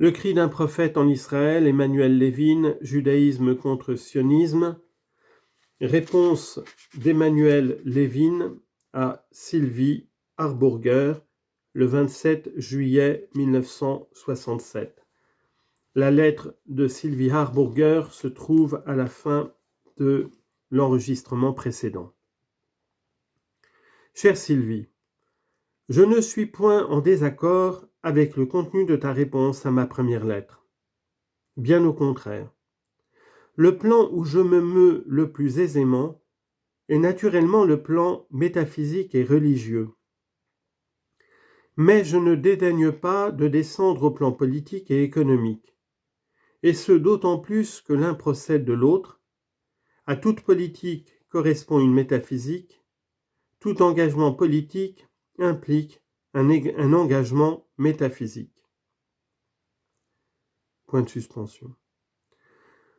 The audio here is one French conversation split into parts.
Le cri d'un prophète en Israël, Emmanuel Levin, Judaïsme contre sionisme. Réponse d'Emmanuel Levin à Sylvie Harburger le 27 juillet 1967. La lettre de Sylvie Harburger se trouve à la fin de l'enregistrement précédent. Chère Sylvie, je ne suis point en désaccord avec le contenu de ta réponse à ma première lettre. Bien au contraire. Le plan où je me meus le plus aisément est naturellement le plan métaphysique et religieux. Mais je ne dédaigne pas de descendre au plan politique et économique, et ce d'autant plus que l'un procède de l'autre. À toute politique correspond une métaphysique, tout engagement politique implique un engagement métaphysique. Point de suspension.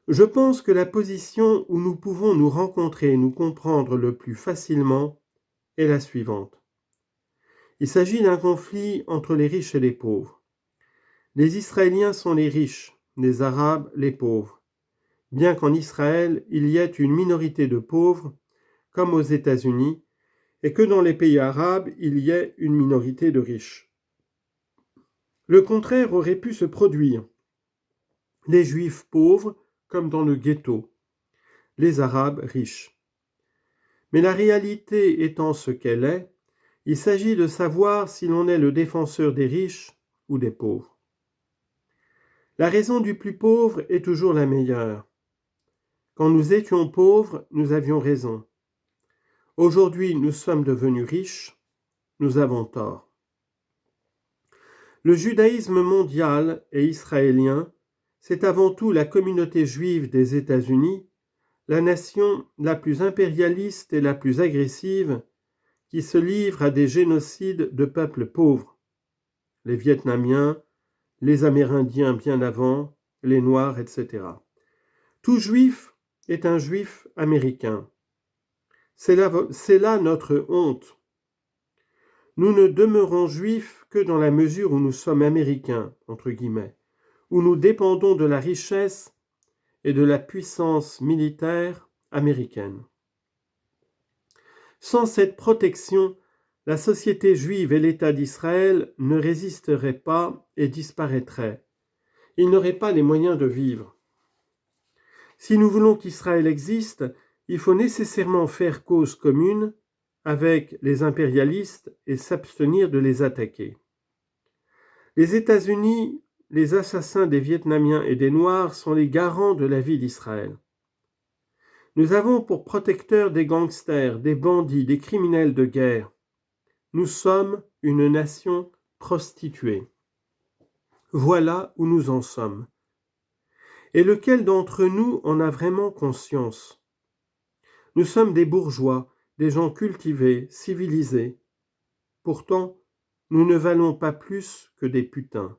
Je pense que la position où nous pouvons nous rencontrer et nous comprendre le plus facilement est la suivante. Il s'agit d'un conflit entre les riches et les pauvres. Les Israéliens sont les riches, les Arabes les pauvres, bien qu'en Israël il y ait une minorité de pauvres, comme aux États-Unis, et que dans les pays arabes il y ait une minorité de riches. Le contraire aurait pu se produire. Les Juifs pauvres, comme dans le ghetto, les Arabes riches. Mais la réalité étant ce qu'elle est, il s'agit de savoir si l'on est le défenseur des riches ou des pauvres. La raison du plus pauvre est toujours la meilleure. Quand nous étions pauvres, nous avions raison. Aujourd'hui, nous sommes devenus riches, nous avons tort. Le judaïsme mondial et israélien, c'est avant tout la communauté juive des États-Unis, la nation la plus impérialiste et la plus agressive, qui se livre à des génocides de peuples pauvres. Les Vietnamiens, les Amérindiens bien avant, les Noirs, etc. Tout juif est un juif américain. C'est là notre honte. Nous ne demeurons juifs que dans la mesure où nous sommes américains, entre guillemets, où nous dépendons de la richesse et de la puissance militaire américaine. Sans cette protection, la société juive et l'État d'Israël ne résisteraient pas et disparaîtraient. Ils n'auraient pas les moyens de vivre. Si nous voulons qu'Israël existe, il faut nécessairement faire cause commune avec les impérialistes et s'abstenir de les attaquer. Les États-Unis, les assassins des Vietnamiens et des Noirs sont les garants de la vie d'Israël. Nous avons pour protecteurs des gangsters, des bandits, des criminels de guerre. Nous sommes une nation prostituée. Voilà où nous en sommes. Et lequel d'entre nous en a vraiment conscience ? Nous sommes des bourgeois, des gens cultivés, civilisés. Pourtant, nous ne valons pas plus que des putains.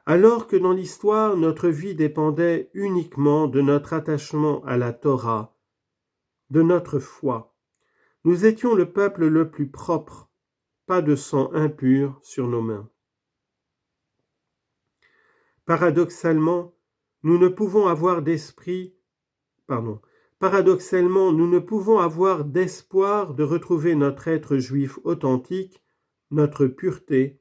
Alors que dans l'histoire, notre vie dépendait uniquement de notre attachement à la Torah, de notre foi, nous étions le peuple le plus propre, pas de sang impur sur nos mains. Paradoxalement, nous ne pouvons avoir d'espoir de retrouver notre être juif authentique, notre pureté,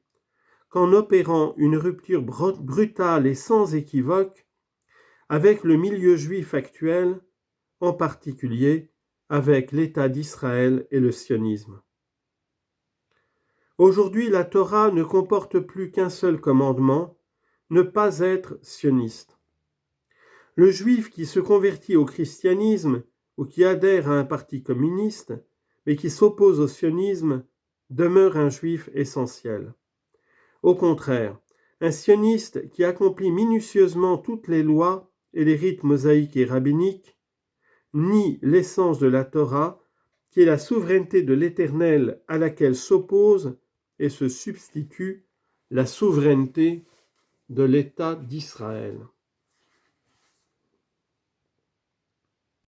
qu'en opérant une rupture brutale et sans équivoque avec le milieu juif actuel, en particulier avec l'État d'Israël et le sionisme. Aujourd'hui, la Torah ne comporte plus qu'un seul commandement, ne pas être sioniste. Le juif qui se convertit au christianisme ou qui adhère à un parti communiste, mais qui s'oppose au sionisme, demeure un juif essentiel. Au contraire, un sioniste qui accomplit minutieusement toutes les lois et les rites mosaïques et rabbiniques nie l'essence de la Torah, qui est la souveraineté de l'Éternel à laquelle s'oppose et se substitue la souveraineté de l'État d'Israël.